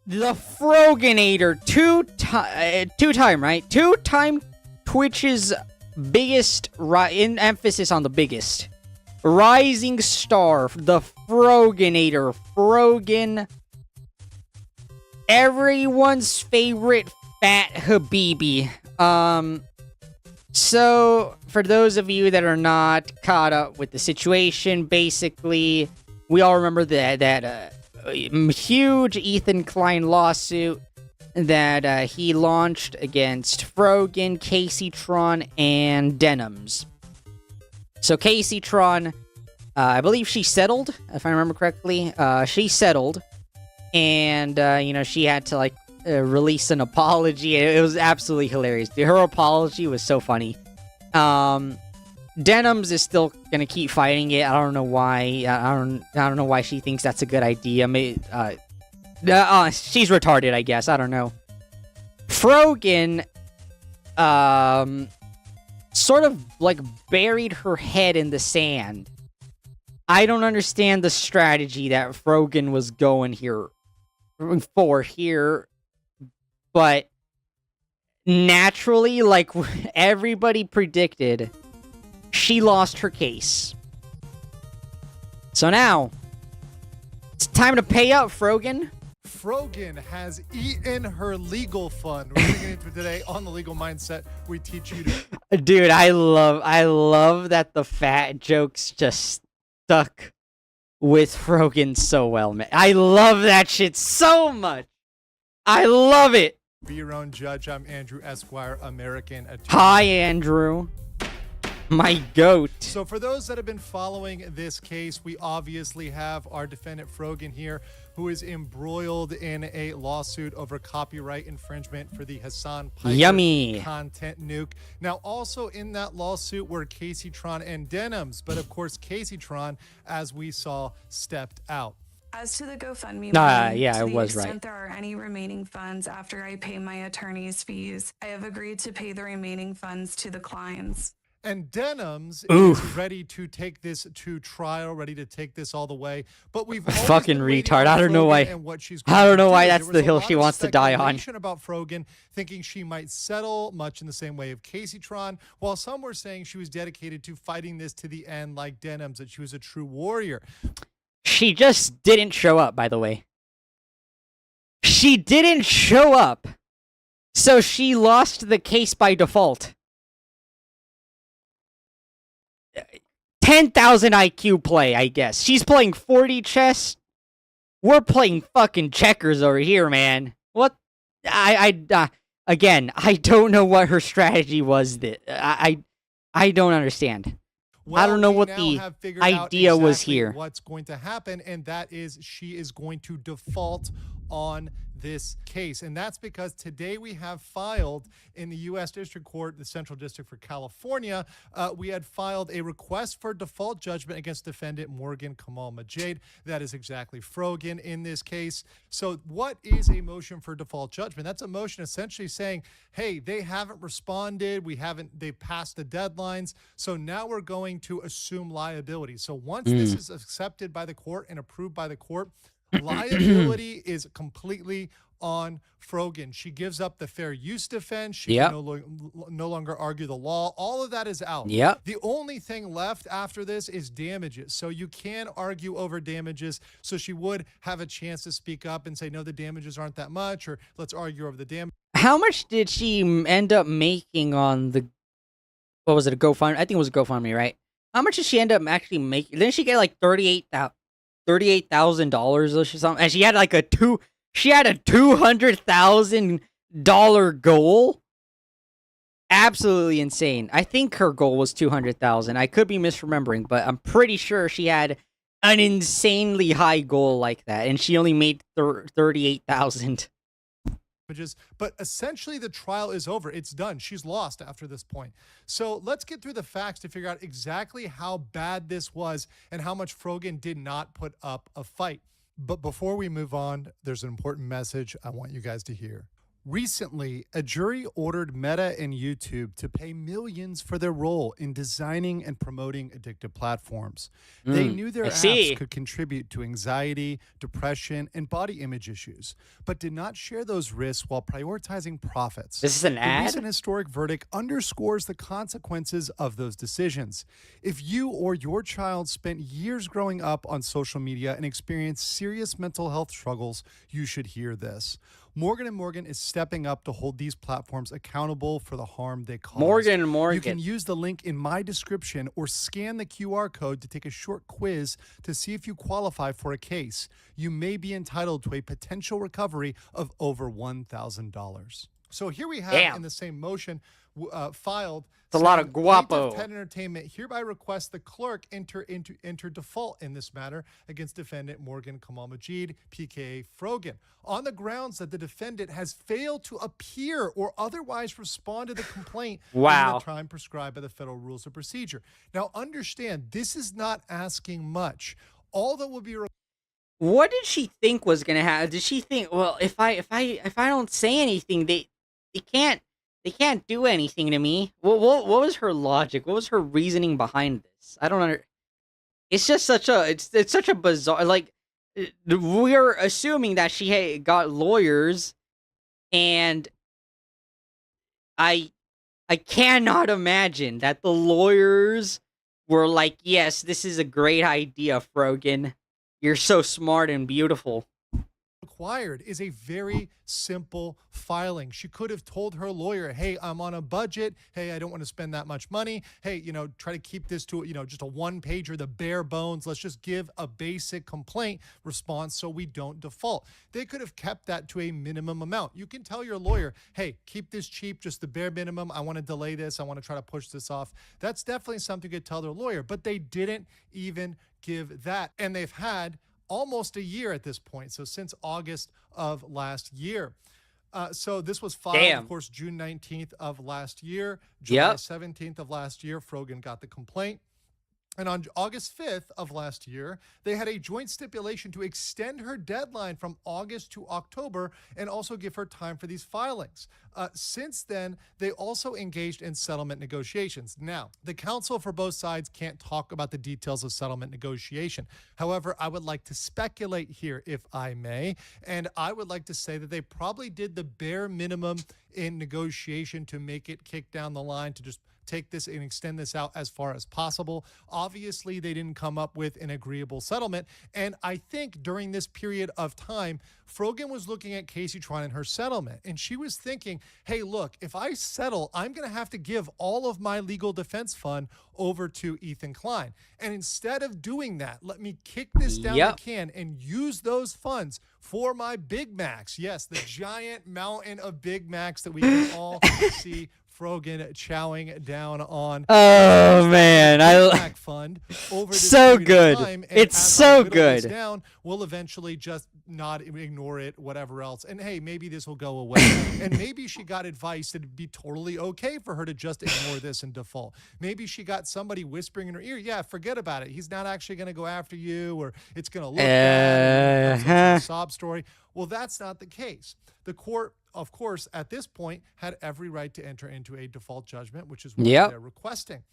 the Froganator, two-time Twitch's biggest, in emphasis on the biggest, rising star, the Froganator, Frogan, everyone's favorite fat Habibi. So, for those of you that are not caught up with the situation, basically, we all remember that huge Ethan Klein lawsuit that he launched against Frogan, Caseytron, and Denims. So Caseytron, I believe she settled, if I remember correctly. She settled, and, you know, she had to, like, release an apology. It was absolutely hilarious. Her apology was so funny. Denims is still gonna keep fighting it. I don't know why. I don't know why she thinks that's a good idea. Maybe, she's retarded, I guess. I don't know. Frogan, sort of like buried her head in the sand. I don't understand the strategy that Frogan was going for here, but naturally, like everybody predicted, she lost her case. So now, it's time to pay up, Frogan. Frogan has eaten her legal fund. We're getting into it today on the Legal Mindset. We teach you to... Dude, I love that the fat jokes just stuck with Frogan so well, man. I love that shit so much. I love it. Be your own judge. I'm Andrew Esquire, American attorney. Hi, Andrew. My goat. So for those that have been following this case, we obviously have our defendant Frogan here, who is embroiled in a lawsuit over copyright infringement for the Hassan Piker content nuke. Now, also in that lawsuit were Caseytron and Denims, but of course Caseytron, as we saw, stepped out. As to the GoFundMe money, yeah, to I the was extent right. there are any remaining funds after I pay my attorney's fees, I have agreed to pay the remaining funds to the clients. And Denims is ready to take this to trial, ready to take this all the way. But we've fucking retard. I don't know why. I don't know why that's the hill she wants to die on. About Frogan thinking she might settle, much in the same way of Caseytron, while some were saying she was dedicated to fighting this to the end, like Denims, that she was a true warrior. She just didn't show up, by the way. She didn't show up, so she lost the case by default. 10,000 IQ play, I guess. She's playing 40 chess. We're playing fucking checkers over here, man. What? Again, I don't know what her strategy was. I don't understand. Well, I don't know what the idea was here. What's going to happen, and that is she is going to default on this case. And that's because today we have filed in the U.S. District Court, the Central District for California, we had filed a request for default judgment against defendant Morgan Kamal Majid. That is exactly Frogan in this case. So what is a motion for default judgment? That's a motion essentially saying, hey, they haven't responded. They passed the deadlines. So now we're going to assume liability. So once this is accepted by the court and approved by the court, liability is completely on Frogan. She gives up the fair use defense. She can no longer argue the law. All of that is out. The only thing left after this is damages. So you can argue over damages. So she would have a chance to speak up and say, no, the damages aren't that much, or let's argue over the damage. How much did she end up making on the, what was it, a GoFundMe? I think it was a GoFundMe, right? How much did she end up actually making? Didn't she get like $38,000 or something? And she had like a $200,000 goal. Absolutely insane. I think her goal was 200,000. I could be misremembering, but I'm pretty sure she had an insanely high goal like that, and she only made 38,000. But essentially the trial is over. It's done. She's lost after this point. So let's get through the facts to figure out exactly how bad this was and how much Frogan did not put up a fight. But before we move on, there's an important message I want you guys to hear. Recently, a jury ordered Meta and YouTube to pay millions for their role in designing and promoting addictive platforms. They knew their I apps see. could contribute to anxiety, depression, and body image issues, but did not share those risks while prioritizing profits. This is an The recent ad? historic verdict underscores the consequences of those decisions. If you or your child spent years growing up on social media and experienced serious mental health struggles, you should hear this. Morgan & Morgan is stepping up to hold these platforms accountable for the harm they cause. Morgan and You can Morgan. use the link in my description or scan the QR code to take a short quiz to see if you qualify for a case. You may be entitled to a potential recovery of over $1,000. So here we have Damn. in the same motion filed. It's a lot saying, of guapo. Plaintiff Penn Entertainment hereby requests the clerk enter default in this matter against defendant Morgan Kamal Majid, PKA Frogan, on the grounds that the defendant has failed to appear or otherwise respond to the complaint Wow. within the time prescribed by the federal rules of procedure. Now, understand, this is not asking much. All that will be What did she think was gonna happen? Did she think, well, if I don't say anything, they can't they can't do anything to me? What was her logic? What was her reasoning behind this? I don't under. It's just such a it's such a bizarre, like, we're assuming that she got lawyers, and I I cannot imagine that the lawyers were like, yes, this is a great idea, Frogan. You're so smart and beautiful. required is a very simple filing. She could have told her lawyer, hey, I'm on a budget. Hey, I don't want to spend that much money. Hey, try to keep this to, just a one pager, the bare bones. Let's just give a basic complaint response so we don't default. They could have kept that to a minimum amount. You can tell your lawyer, hey, keep this cheap, just the bare minimum. I want to delay this. I want to try to push this off. That's definitely something you could tell their lawyer, but they didn't even give that. And they've had almost a year at this point. So since August of last year. So this was filed, Damn. of course, June 19th of last year. July Yep. 17th of last year, Frogan got the complaint. And on August 5th of last year, they had a joint stipulation to extend her deadline from August to October and also give her time for these filings. Since then, they also engaged in settlement negotiations. Now, the counsel for both sides can't talk about the details of settlement negotiation. However, I would like to speculate here, if I may, and I would like to say that they probably did the bare minimum in negotiation to make it kick down the line, to just take this and extend this out as far as possible. Obviously, they didn't come up with an agreeable settlement. And I think during this period of time, Frogan was looking at Casey Tron and her settlement. And she was thinking, hey, look, if I settle, I'm going to have to give all of my legal defense fund over to Ethan Klein. And instead of doing that, let me kick this down Yep. the can and use those funds for my Big Macs. Yes, the giant mountain of Big Macs that we can all see Frogan chowing down on. Oh man, Big Mac fund over this So period of good. time, and It's as so I whittle this good. down, we'll eventually just not ignore it, whatever else. And hey, maybe this will go away. And maybe she got advice that it'd be totally okay for her to just ignore this and default. Maybe she got somebody whispering in her ear, yeah, forget about it. He's not actually going to go after you, or it's going to look bad. And Uh-huh. a sob story. Well, that's not the case. The court, of course, at this point, had every right to enter into a default judgment, which is what Yep. they're requesting.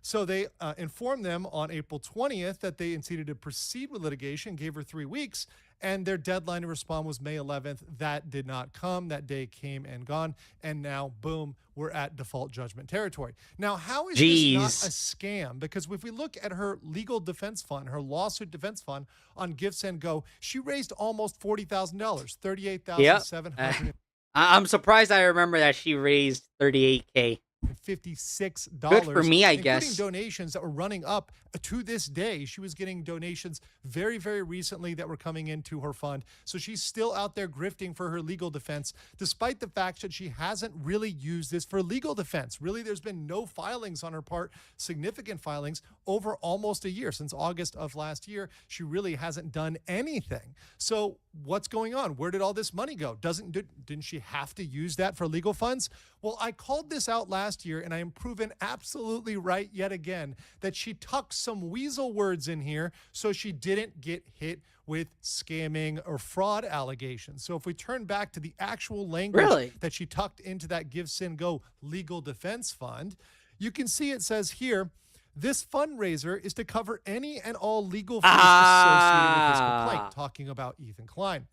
So they informed them on April 20th that they intended to proceed with litigation, gave her 3 weeks, and their deadline to respond was May 11th. That did not come. That day came and gone. And now, boom, we're at default judgment territory. Now, how is this not a scam? Because if we look at her legal defense fund, her lawsuit defense fund on GiveSendGo, she raised almost $40,000, $38,756. I'm surprised I remember that she raised $38K. Good for me, I guess. Including donations that were running up to this day. She was getting donations very, very recently that were coming into her fund. So she's still out there grifting for her legal defense, despite the fact that she hasn't really used this for legal defense. Really, there's been no filings on her part, significant filings, over almost a year. Since August of last year, she really hasn't done anything. So what's going on? Where did all this money go? Didn't she have to use that for legal funds? Well, I called this out last last year, and I am proven absolutely right yet again that she tucked some weasel words in here so she didn't get hit with scamming or fraud allegations. So if we turn back to the actual language Really? that she tucked into that Give Sin Go legal defense fund, you can see it says here, this fundraiser is to cover any and all legal fees associated with this complaint, talking about Ethan Klein.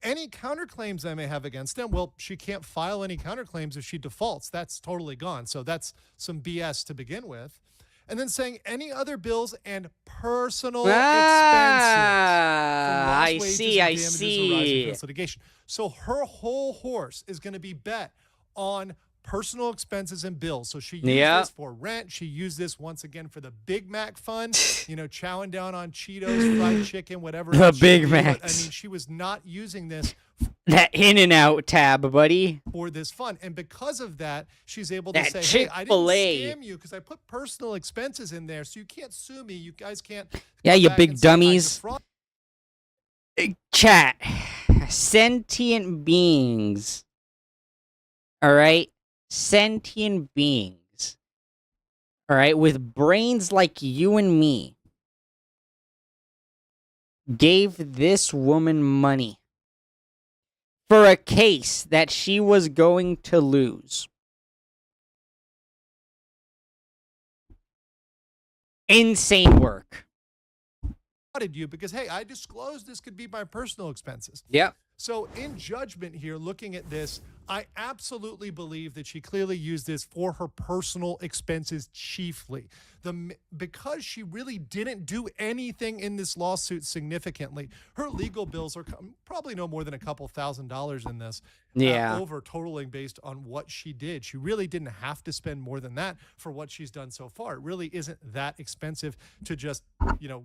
Any counterclaims I may have against him, well, she can't file any counterclaims if she defaults. That's totally gone. So that's some BS to begin with. And then saying any other bills and personal expenses. From lost I wages see, and I damages see. arising from this litigation. So her whole horse is going to be bet on personal expenses and bills. So she used this for rent. She used this once again for the Big Mac fund, chowing down on Cheetos, fried chicken, whatever. The Big Macs. Macs. I mean, she was not using this That In-N-Out tab, buddy. for this fund. And because of that, she's able to That say, hey, I didn't Chick-fil-A. scam you because I put personal expenses in there. So you can't sue me. You guys can't. Yeah, come you back big and say I dummies. defrauded. Chat. Sentient beings. All right? Sentient beings. All right? With brains like you and me. Gave this woman money for a case that she was going to lose. Insane work. You because, hey, I disclosed this could be my personal expenses. Yep. So in judgment here, looking at this, I absolutely believe that she clearly used this for her personal expenses chiefly. Because she really didn't do anything in this lawsuit significantly, her legal bills are probably no more than a couple $1,000s in this. Over totaling based on what she did. She really didn't have to spend more than that for what she's done so far. It really isn't that expensive to just,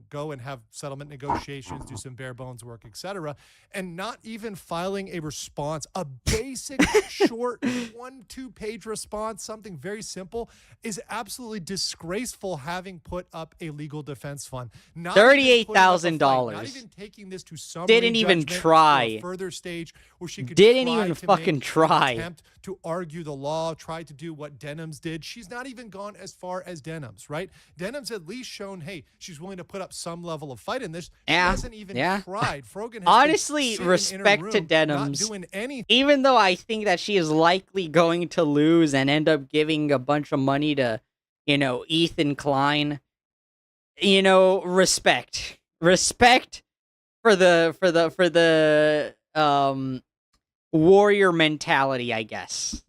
go and have settlement negotiations, do some bare bones work, etc. And not even filing a response, a basic short 1-2 page response, something very simple, is absolutely disgraceful, having put up a legal defense fund. Not $38,000. Not even taking this to summary Didn't even judgment try. or a further stage where she could Didn't try even to fucking make try. an attempt to argue the law, try to do what Denham's did. She's not even gone as far as Denham's, right? Denham's at least shown, hey, she's willing to put up some level of fight in this. She hasn't even tried. Frogan has honestly, been respect in to her room, Denham's. not doing anything. Even though I think that she is likely going to lose and end up giving a bunch of money to, Ethan Klein, respect for the warrior mentality, I guess.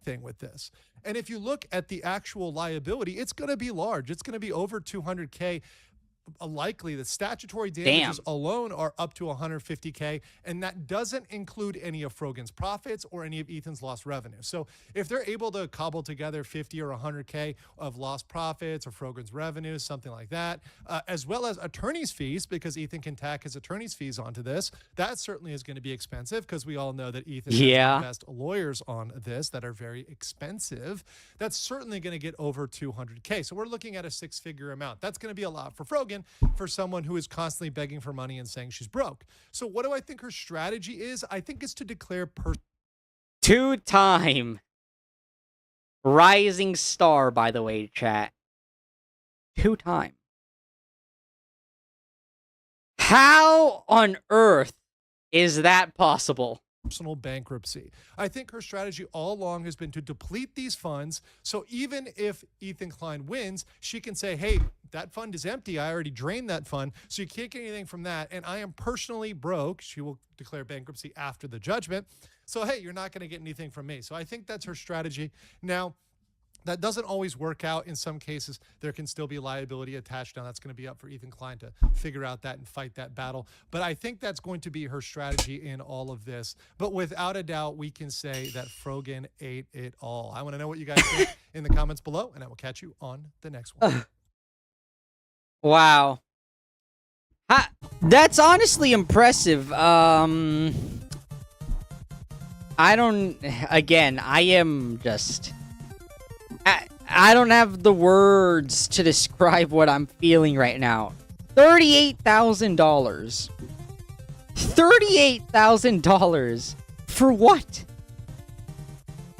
Thing with this. And if you look at the actual liability, it's going to be large. It's going to be over $200K. Likely the statutory damages alone are up to $150K, and that doesn't include any of Frogan's profits or any of Ethan's lost revenue. So if they're able to cobble together 50 or 100K of lost profits or Frogan's revenue, something like that, as well as attorney's fees, because Ethan can tack his attorney's fees onto this, that certainly is going to be expensive, because we all know that Ethan has the best lawyers on this that are very expensive. That's certainly going to get over $200K. So we're looking at a 6-figure amount. That's going to be a lot for Frogan, for someone who is constantly begging for money and saying she's broke. So what do I think her strategy is? I think it's to declare two-time rising star, by the way, chat. Two-time. How on earth is that possible? personal bankruptcy. I think her strategy all along has been to deplete these funds, so even if Ethan Klein wins, she can say, hey, that fund is empty. I already drained that fund, so you can't get anything from that, and I am personally broke. She will declare bankruptcy after the judgment. So, hey, you're not going to get anything from me. So I think that's her strategy. Now, that doesn't always work out. In some cases, there can still be liability attached. Now, that's going to be up for Ethan Klein to figure out that and fight that battle. But I think that's going to be her strategy in all of this. But without a doubt, we can say that Frogan ate it all. I want to know what you guys think in the comments below, and I will catch you on the next one. Wow. That's honestly impressive. I am just... I don't have the words to describe what I'm feeling right now. $38,000. $38,000 for what?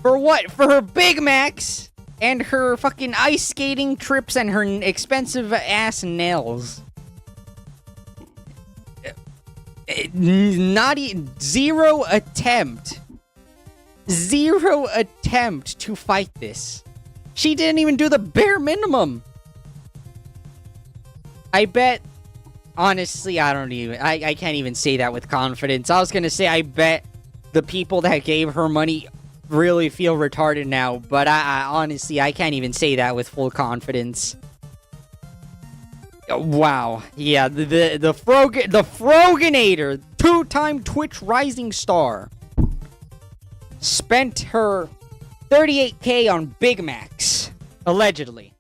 For what? For her Big Macs and her fucking ice skating trips and her expensive ass nails. Zero attempt to fight this. She didn't even do the bare minimum. I bet, honestly, I can't even say that with confidence. I was gonna say, I bet the people that gave her money really feel retarded now, but I honestly, I can't even say that with full confidence. Wow. Yeah, the Froganator, 2-time Twitch rising star, spent her $38K on Big Macs, allegedly.